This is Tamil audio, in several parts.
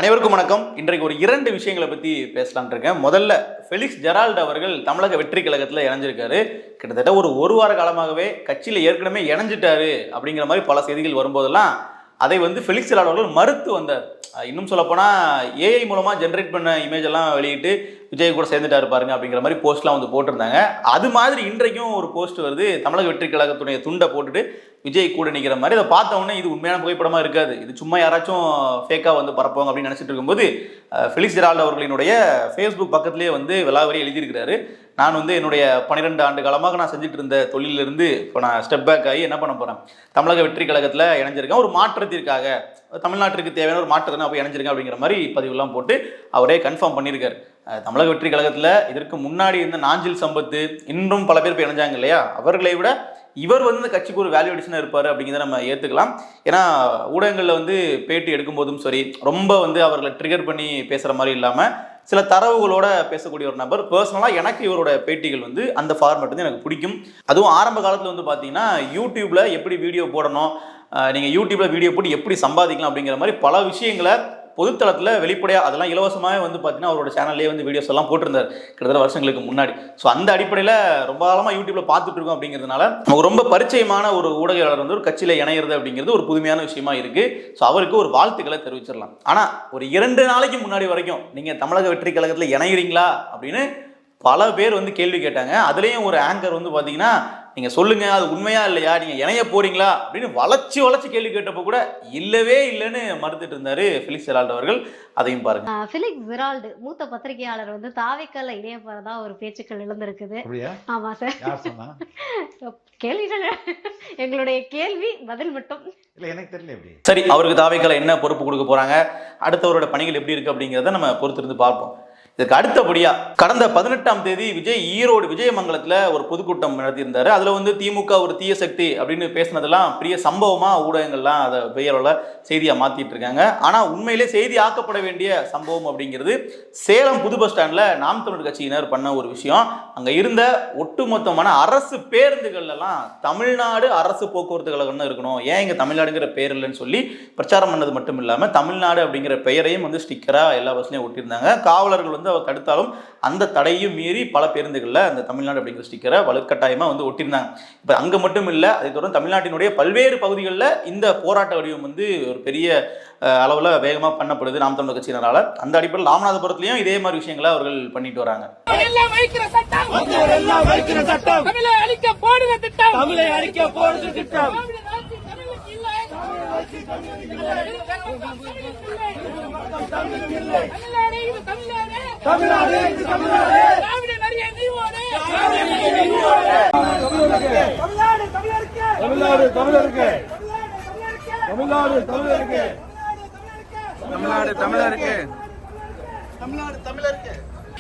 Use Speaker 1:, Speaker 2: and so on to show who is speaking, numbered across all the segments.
Speaker 1: அனைவருக்கும் வணக்கம். இன்றைக்கு ஒரு 2 விஷயங்களை பற்றி பேசலான் இருக்கேன். முதல்ல ஃபெலிக்ஸ் ஜெரால்ட் அவர்கள் தமிழக வெற்றி கழகத்தில் இணைஞ்சிருக்காரு. கிட்டத்தட்ட ஒரு வார காலமாகவே கட்சியில் ஏற்கனவே இணைஞ்சிட்டாரு அப்படிங்கிற மாதிரி பல செய்திகள் வரும்போதெல்லாம் அதை ஃபெலிக்ஸ் ஜெரால்ட் அவர்கள் மறுத்து வந்தார். இன்னும் சொல்லப்போனால் ஏஐ மூலமாக ஜென்ரேட் பண்ண இமேஜ் எல்லாம் வெளியிட்டு விஜய் கூட சேர்ந்துட்டாரு பாருங்க அப்படிங்கிற மாதிரி போஸ்ட்லாம் போட்டிருந்தாங்க. அது மாதிரி இன்றைக்கும் ஒரு போஸ்ட் வருது, தமிழக வெற்றி கழகத்துடைய துண்டை போட்டுட்டு விஜய் கூட நிற்கிற மாதிரி. அதை பார்த்த உடனே இது உண்மையான புகைப்படமாக இருக்காது, இது சும்மா யாராச்சும் ஃபேக்காக பரப்புவாங்க அப்படின்னு நினச்சிட்டு இருக்கும்போது ஃபெலிக்ஸ் ஜெரால்ட் அவர்களினுடைய ஃபேஸ்புக் பக்கத்துலேயே விலாவரி எழுதியிருக்கிறாரு. நான் என்னுடைய 12 ஆண்டு காலமாக நான் செஞ்சுட்டு இருந்த தொழிலிருந்து இப்போ நான் ஸ்டெப் பேக் ஆகி என்ன பண்ண போகிறேன், தமிழக வெற்றி கழகத்தில் இணைஞ்சிருக்கேன், ஒரு மாற்றத்திற்காக தமிழ்நாட்டிற்கு தேவையான ஒரு மாற்றத்தை நான் போய் இணைஞ்சிருக்கேன் அப்படிங்கிற மாதிரி பதிவுலாம் போட்டு அவரே கன்ஃபார்ம் பண்ணியிருக்காரு. தமிழக வெற்றி கழகத்தில் இதற்கு முன்னாடி இருந்த நாஞ்சில் சம்பத்து இன்னும் பல பேர் போய் இணைஞ்சாங்க இல்லையா, அவர்களை விட இவர் இந்த கட்சிக்கு ஒரு வேல்யூ அடிஷனாக இருப்பார் அப்படிங்கிறத நம்ம ஏற்றுக்கலாம். ஏன்னா ஊடகங்களில் பேட்டி எடுக்கும்போதும் சரி, ரொம்ப அவர்களை ட்ரிகர் பண்ணி பேசுகிற மாதிரி இல்லாமல் சில தரவுகளோட பேசக்கூடிய ஒரு நபர். பர்சனலாக எனக்கு இவரோட பேட்டிகள் அந்த ஃபார்மேட் எனக்கு பிடிக்கும். அதுவும் ஆரம்ப காலத்தில் பார்த்தீங்கன்னா யூடியூப்ல எப்படி வீடியோ போடணும், நீங்கள் யூடியூப்ல வீடியோ போட்டு எப்படி சம்பாதிக்கலாம் அப்படிங்கிற மாதிரி பல விஷயங்களை பொதுத்தளத்தில் வெளிப்படையாக அதெல்லாம் இலவசமாகவே பார்த்தீங்கன்னா அவரோட சேனல்லே வீடியோஸ் எல்லாம் போட்டிருந்தார் கிட்டத்தட்ட வருஷங்களுக்கு முன்னாடி. ஸோ அந்த அடிப்படையில் ரொம்ப காலமாக யூடியூப்பில் பார்த்துட்டு இருக்கோம். அப்படிங்கிறதுனால நமக்கு ரொம்ப பரிச்சயமான ஒரு ஊடகவாளர் ஒரு கட்சியில் இணையிறது அப்படிங்கிறது ஒரு புதுமையான விஷயமா இருக்குது. ஸோ அவருக்கு ஒரு வாழ்த்துக்களை தெரிவிச்சிடலாம். ஆனால் ஒரு 2 நாளைக்கு முன்னாடி வரைக்கும் நீங்கள் தமிழக வெற்றி கழகத்தில் இணைகிறீங்களா அப்படின்னு பல பேர் கேள்வி கேட்டாங்க. அதுலேயும் ஒரு ஆங்கர் பார்த்தீங்கன்னா நீங்கள் சொல்லுங்கள் அது உண்மையா இல்லையா, நீங்கள் இணைய போறீங்களா அப்படின்னு வளைச்சு கேள்வி கேட்டப்போ கூட இல்லவே இல்லைன்னு மறுத்துட்டு இருந்தாரு ஃபெலிக்ஸ் ஜெரால்ட் அவர்கள். அதையும் பாருங்க.
Speaker 2: ஃபெலிக்ஸ் ஜெரால்ட் மூத்த பத்திரிகையாளர் தாவேக்கால இணைய போறதா ஒரு பேச்சுக்கள் எழுந்திருக்குது. ஆமா சார், கேள்விகள் எங்களுடைய கேள்வி பதில் மட்டும்
Speaker 1: எனக்கு தெரியல. எப்படி சரி, அவருக்கு தாவேக்கால என்ன பொறுப்பு கொடுக்க போறாங்க, அடுத்தவரோட பணிகள் எப்படி இருக்கு அப்படிங்கிறத நம்ம பொறுத்திருந்து பார்ப்போம். இதுக்கு அடுத்தபடியா கடந்த 18ஆம் தேதி விஜய் ஈரோடு விஜயமங்கலத்தில் ஒரு பொதுக்கூட்டம் நடத்தியிருந்தாரு. அதில் திமுக ஒரு தீய சக்தி அப்படின்னு பேசினதெல்லாம் பெரிய சம்பவமாக ஊடகங்கள்லாம் அதை பெயரோட செய்தியாக மாற்றிட்டு இருக்காங்க. ஆனால் உண்மையிலே செய்தி ஆக்கப்பட வேண்டிய சம்பவம் அப்படிங்கிறது சேலம் புது பஸ் ஸ்டாண்டில் நாம் தமிழர் கட்சியினர் பண்ண ஒரு விஷயம். அங்கே இருந்த ஒட்டுமொத்தமான அரசு பேருந்துகள்லாம் தமிழ்நாடு அரசு போக்குவரத்து கழகம்னு இருக்கணும், ஏன் இங்கே தமிழ்நாடுங்கிற பேர் இல்லைன்னு சொல்லி பிரச்சாரம் பண்ணது மட்டும் இல்லாமல் தமிழ்நாடு அப்படிங்கிற பெயரையும் ஸ்டிக்கராக எல்லா பஸ்லையும் ஒட்டியிருந்தாங்க. காவலர்கள் அவர் தடுத்தாலும் அந்த தடையும் மீறி பல பேருந்துகளில் அந்த தமிழ்நாடு அப்படிங்கிற ஸ்டிக்கரை வலுக்கட்டாயமாக ஒட்டியிருந்தாங்க. இப்போ அங்கே மட்டும் இல்லை, அதை தொடர்ந்து தமிழ்நாட்டினுடைய பல்வேறு பகுதிகளில் இந்த போராட்ட வடிவம் ஒரு பெரிய அளவில் வேகமாக பண்ணப்படுது நாம் தமிழர் கட்சியினரால். அந்த அடிப்படையில் ராமநாதபுரத்துலையும் இதே மாதிரி விஷயங்களை அவர்கள் பண்ணிட்டு வராங்க.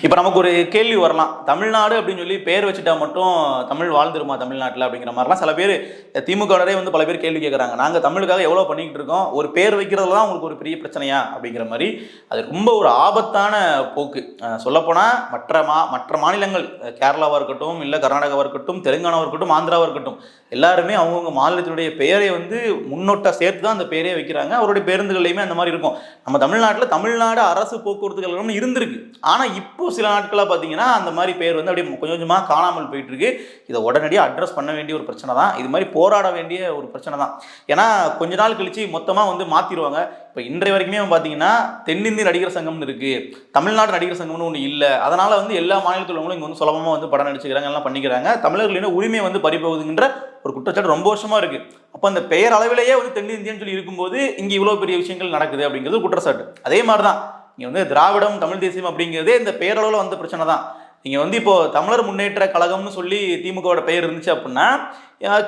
Speaker 1: இப்ப நமக்கு ஒரு கேள்வி வரலாம், தமிழ்நாடு அப்படின்னு சொல்லி பேர் வச்சுட்டா மட்டும் தமிழ் வாழ்ந்துருமா தமிழ்நாட்டில் அப்படிங்கிற மாதிரிலாம் சில பேர் திமுகவரே பல பேர் கேள்வி கேட்குறாங்க. நாங்கள் தமிழுக்காக எவ்வளோ பண்ணிக்கிட்டு இருக்கோம், ஒரு பேர் வைக்கிறதுல தான் உங்களுக்கு ஒரு பெரிய பிரச்சனையா அப்படிங்கிற மாதிரி. அது ரொம்ப ஒரு ஆபத்தான போக்கு. சொல்லப்போனால் மற்ற மாநிலங்கள் கேரளாவாக இருக்கட்டும், இல்லை கர்நாடகாவாக இருக்கட்டும், தெலுங்கானாவாக இருக்கட்டும், ஆந்திராவாக இருக்கட்டும், எல்லாருமே அவங்கவுங்க மாநிலத்தினுடைய பெயரை முன்னோட்டா சேர்த்து தான் அந்த பேரே வைக்கிறாங்க. அவருடைய பேருந்துகள்லையுமே அந்த மாதிரி இருக்கும். நம்ம தமிழ்நாட்டில் தமிழ்நாடு அரசு போக்குவரத்து கழகம்னு இருந்திருக்கு. ஆனால் இப்போ சில நாட்களாக பார்த்தீங்கன்னா அந்த மாதிரி பேர் அப்படியே கொஞ்சம் கொஞ்சமாக காணாமல் போயிட்டு இருக்கு. இதை உடனடியாக அட்ரஸ் பண்ண வேண்டிய ஒரு பிரச்சனை தான், இது மாதிரி போராட வேண்டிய ஒரு பிரச்சனை தான். ஏன்னா கொஞ்ச நாள் கழிச்சு மொத்தமாக மாற்றிடுவாங்க. இப்போ இன்றைய வரைக்குமே பார்த்தீங்கன்னா தென்னிந்திய நடிகர் சங்கம்னு இருக்கு, தமிழ்நாடு நடிகர் சங்கம்னு ஒன்று இல்லை. அதனால எல்லா மாநிலத்தில் உள்ளவங்களும் இங்கே சுலபமாக படம் நடிச்சுக்கிறாங்க, எல்லாம் பண்ணிக்கிறாங்க. தமிழர்களின் உரிமை பறிபோகுதுங்கிற ஒரு குற்றச்சாட்டு ரொம்ப வருஷமா இருக்கு. அப்போ அந்த பெயர் அளவிலேயே தென்னிந்தியன்னு சொல்லி இருக்கும்போது இங்கே இவ்வளோ பெரிய விஷயங்கள் நடக்குது அப்படிங்கிறது குற்றச்சாட்டு. அதே மாதிரி தான் இங்கே திராவிடம் தமிழ் தேசியம் அப்படிங்கிறதே இந்த பேரளவில் வந்த பிரச்சனை தான். நீங்கள் இப்போ தமிழர் முன்னேற்ற கழகம்னு சொல்லி திமுகவோட பெயர் இருந்துச்சு அப்படின்னா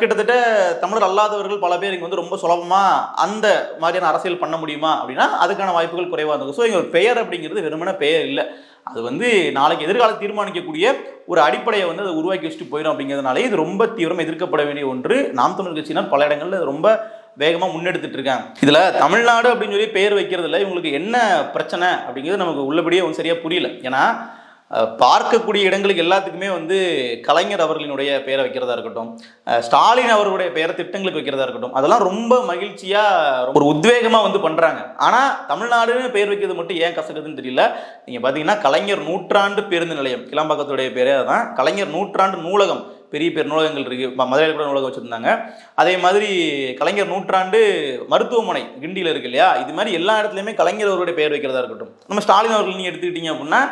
Speaker 1: கிட்டத்தட்ட தமிழர் அல்லாதவர்கள் பல பேர் இங்கே ரொம்ப சுலபமாக அந்த மாதிரியான அரசியல் பண்ண முடியுமா அப்படின்னா அதுக்கான வாய்ப்புகள் குறைவாக இருந்தது. ஸோ இங்கே ஒரு பெயர் அப்படிங்கிறது வெறுமன பெயர் இல்லை, அது நாளைக்கு எதிர்காலம் தீர்மானிக்கக்கூடிய ஒரு அடிப்படையை அதை உருவாக்கி வச்சுட்டு போயிடும். அப்படிங்கிறதுனாலே இது ரொம்ப தீவிரம் எதிர்க்கப்பட வேண்டிய ஒன்று. நாம் தமிழர் கட்சியினர் பல இடங்களில் ரொம்ப வேகமாக முன்னெடுத்துட்டு இருக்காங்க. இதில் தமிழ்நாடு அப்படின்னு சொல்லி பெயர் வைக்கிறதுல இவங்களுக்கு என்ன பிரச்சனை அப்படிங்கிறது நமக்கு உள்ளபடியே சரியாக புரியல. ஏன்னா பார்க்கக்கூடிய இடங்களுக்கு எல்லாத்துக்குமே வந்து கலைஞர் அவர்களினுடைய பெயரை வைக்கிறதா இருக்கட்டும், ஸ்டாலின் அவர்களுடைய பெயரை திட்டங்களுக்கு வைக்கிறதா இருக்கட்டும், அதெல்லாம் ரொம்ப மகிழ்ச்சியா ஒரு உத்வேகமா வந்து பண்றாங்க. ஆனா தமிழ்நாடுன்னு பெயர் வைக்கிறது மட்டும் ஏன் கசக்குதுன்னு தெரியல. நீங்க பாத்தீங்கன்னா கலைஞர் நூற்றாண்டு பேருந்து நிலையம், கிளாம்பாக்கத்துடைய பேரே அதான். கலைஞர் நூற்றாண்டு நூலகம், பெரிய பெரிய நூலகங்கள் இருக்கு, மதுரையில் கூட நூலகம் வச்சிருந்தாங்க. அதே மாதிரி கலைஞர் நூற்றாண்டு மருத்துவமனை கிண்டியில் இருக்கு இல்லையா, இது மாதிரி எல்லா இடத்துலையுமே கலைஞர் அவருடைய பெயர் வைக்கிறதா இருக்கட்டும். நம்ம ஸ்டாலின் அவர்கள் நீங்க எடுத்துக்கிட்டீங்க அப்படின்னா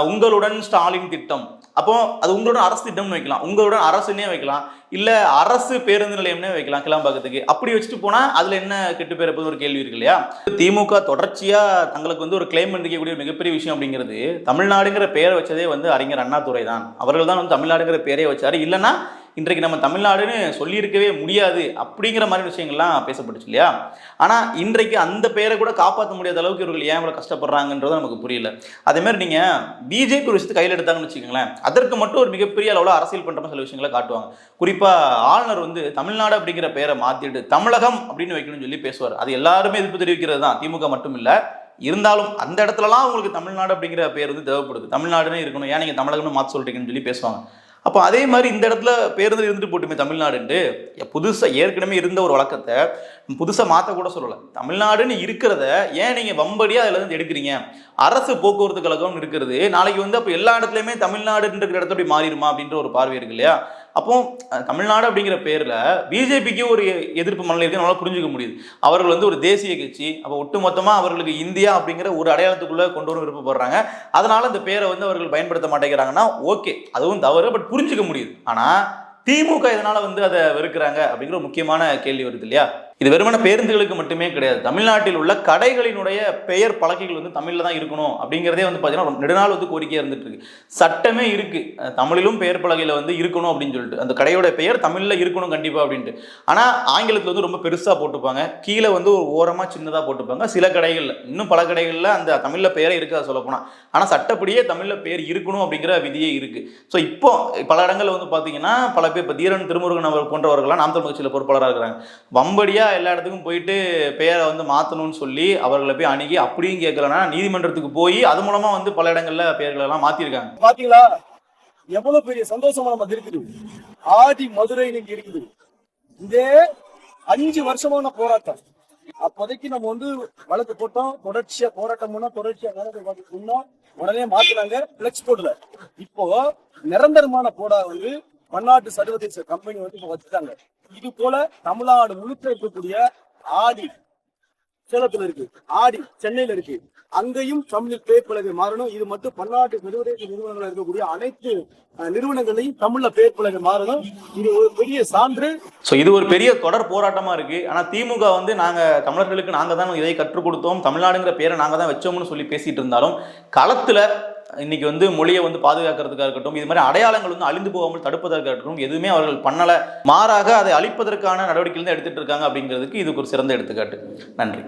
Speaker 1: உங்களுடன் ஸ்டாலின் திட்டம், அப்போ அது உங்களுடன் அரசு திட்டம்னு வைக்கலாம், உங்களுடன் அரசுன்னே வைக்கலாம், இல்ல அரசு பேருந்து நிலையம்னே வைக்கலாம் கிளாம்பாக்கத்துக்கு. அப்படி வச்சுட்டு போனா அதுல என்ன கெட்டு பேர் ஒரு கேள்வி இருக்கு இல்லையா. திமுக தொடர்ச்சியா தங்களுக்கு வந்து ஒரு கிளைம் பண்ணிக்கக்கூடிய மிகப்பெரிய விஷயம் அப்படிங்கிறது, தமிழ்நாடுங்கிற பெயரை வச்சதே வந்து அறிஞர் அண்ணாதுரை தான். அவர்கள் தான் வந்து தமிழ்நாடுங்கிற பெயரே வச்சாரு. இல்லைன்னா இன்றைக்கு நம்ம தமிழ்நாடுன்னு சொல்லியிருக்கவே முடியாது அப்படிங்கிற மாதிரி விஷயங்கள்லாம் பேசப்பட்டுச்சு இல்லையா. ஆனால் இன்றைக்கு அந்த பெயரை கூட காப்பாற்ற முடியாத அளவுக்கு இவர்கள் ஏன் இவ்வளோ கஷ்டப்படுறாங்கன்றது நமக்கு புரியல. அதே மாதிரி நீங்கள் பிஜேபி ஒரு விஷயத்தை கையில் எடுத்தாங்கன்னு வச்சுக்கோங்களேன், அதற்கு மட்டும் ஒரு மிகப்பெரிய அளவில் அரசியல் பண்ணுற சில விஷயங்களை காட்டுவாங்க. குறிப்பாக ஆளுநர் வந்து தமிழ்நாடு அப்படிங்கிற பெயரை மாற்றிட்டு தமிழகம் அப்படின்னு வைக்கணும்னு சொல்லி பேசுவார். அது எல்லாருமே எதிர்ப்பு தெரிவிக்கிறது தான், திமுக மட்டும் இல்லை. இருந்தாலும் அந்த இடத்துலலாம் உங்களுக்கு தமிழ்நாடு அப்படிங்கிற பேர் வந்து தேவைப்படுது, தமிழ்நாடுன்னு இருக்கணும், ஏன் நீங்கள் தமிழகம்னு மாற்ற சொல்றீங்கன்னு சொல்லி பேசுவாங்க. அப்போ அதே மாதிரி இந்த இடத்துல பேருந்து இருந்துட்டு போட்டுமே தமிழ்நாடுன்ட்டு, புதுசாக ஏற்கனவே இருந்த ஒரு வழக்கத்தை புதுசாக மாற்ற கூட சொல்லலை. தமிழ்நாடுன்னு இருக்கிறத ஏன் நீங்கள் வம்படியாக அதில் இருந்து எடுக்கிறீங்க? அரசு போக்குவரத்து கழகம்னு இருக்கிறது நாளைக்கு வந்து அப்போ எல்லா இடத்துலையுமே தமிழ்நாடுன்ற இடத்த அப்படி மாறிடுமா அப்படின்ற ஒரு பார்வை இருக்கு இல்லையா. அப்போ தமிழ்நாடு அப்படிங்கிற பேரில் பிஜேபிக்கு ஒரு எதிர்ப்பு மனநிலை இருக்கு, நம்மளால புரிஞ்சுக்க முடியுது. அவர்கள் வந்து ஒரு தேசிய கட்சி, அப்போ ஒட்டுமொத்தமாக அவர்களுக்கு இந்தியா அப்படிங்கிற ஒரு அடையாளத்துக்குள்ளே கொண்டு வர விருப்பப்படுறாங்க. அதனால இந்த பேரை வந்து அவர்கள் பயன்படுத்த மாட்டேங்கிறாங்கன்னா ஓகே, அதுவும் தவறு, பட் புரிஞ்சுக்க முடியுது. ஆனால் திமுக இதனால வந்து அதை வெறுக்கிறாங்க அப்படிங்கிற முக்கியமான கேள்வி வருது இல்லையா. இது வெறுமன பேருந்துகளுக்கு மட்டுமே கிடையாது, தமிழ்நாட்டில் உள்ள கடைகளினுடைய பெயர் பலகைகள் வந்து தமிழில் தான் இருக்கணும் அப்படிங்கிறதே வந்து பார்த்தீங்கன்னா நெடுநாள் வந்து கோரிக்கையாக இருந்துட்டு இருக்கு. சட்டமே இருக்கு, தமிழிலும் பெயர் பலகையில் வந்து இருக்கணும் அப்படின்னு சொல்லிட்டு, அந்த கடையோட பெயர் தமிழில் இருக்கணும் கண்டிப்பாக அப்படின்ட்டு. ஆனால் ஆங்கிலத்தில் வந்து ரொம்ப பெருசாக போட்டுப்பாங்க, கீழே வந்து ஒரு ஓரமாக சின்னதாக போட்டுப்பாங்க. சில கடைகளில், இன்னும் பல கடைகளில் அந்த தமிழில் பெயரே இருக்காது சொல்லப்போனால். ஆனால் சட்டப்படியே தமிழில் பெயர் இருக்கணும் அப்படிங்கிற விதியே இருக்கு. ஸோ இப்போ பல இடங்களில் வந்து பார்த்தீங்கன்னா பல பேர், இப்போ தீரன் திருமுருகன் அவர் போன்றவர்கள்லாம் நாம் தமிழ் கட்சியில் பொறுப்பாளராக இருக்கிறாங்க. வம்படியா எல்லா இடத்துக்கும் போயிட்டு பெயரை வந்து மாற்றணும்னு சொல்லி அவர்களை போய் அணுகி அப்படியும் கேட்கலன்னா நீதிமன்றத்துக்கு போய் அது மூலமா வந்து பல இடங்கள்ல பெயர்கள் எல்லாம் மாத்திருக்காங்க.
Speaker 3: பாத்தீங்களா எவ்வளவு பெரிய சந்தோஷமா நம்ம இருக்குது. ஆதி மதுரை இன்னைக்கு இருக்குது. இதே 5 வருஷமான போராட்டம். அப்போதைக்கு நம்ம வந்து வழக்கு போட்டோம், தொடர்ச்சியா போராட்டம் தொடர்ச்சியா நடந்தோம், உடனே மாத்தினாங்க, பிளெக்ஸ் போடல. இப்போ நிரந்தரமான போடா வந்து பன்னாட்டு சர்வதேச கம்பெனி வந்து இப்போ வச்சுட்டாங்க. இது போல தமிழ்நாடு முழுக்க இருக்கக்கூடிய ஆடி சேலத்துல இருக்கு, ஆடி சென்னையில இருக்கு, அங்கேயும் தமிழில் பெயர் பலகை மாறணும். இது மட்டும் பன்னாட்டு சர்வதேச நிறுவனங்கள் இருக்கக்கூடிய அனைத்து நிறுவனங்களையும் தமிழ்ல பெயர் பலகை மாறணும். இது ஒரு பெரிய சான்று.
Speaker 1: ஸோ இது ஒரு பெரிய தொடர் போராட்டமா இருக்கு. ஆனா திமுக வந்து நாங்க தமிழர்களுக்கு நாங்க தான் இதை கற்றுக் கொடுத்தோம், தமிழ்நாடுங்கிற பேரை நாங்க தான் வச்சோம்னு சொல்லி பேசிட்டு இருந்தாலும் களத்துல இன்னைக்கு வந்து மொழியை வந்து பாதுகாக்கிறதுக்காக இருக்கட்டும், இது மாதிரி அடையாளங்கள் வந்து அழிந்து போகாமல் தடுப்பதற்காக இருக்கட்டும், எதுவுமே அவர்கள் பண்ணல. மாறாக அதை அழிப்பதற்கான நடவடிக்கைகள் தான் எடுத்துட்டு இருக்காங்க அப்படிங்கிறதுக்கு இதுக்கு ஒரு சிறந்த எடுத்துக்காட்டு. நன்றி.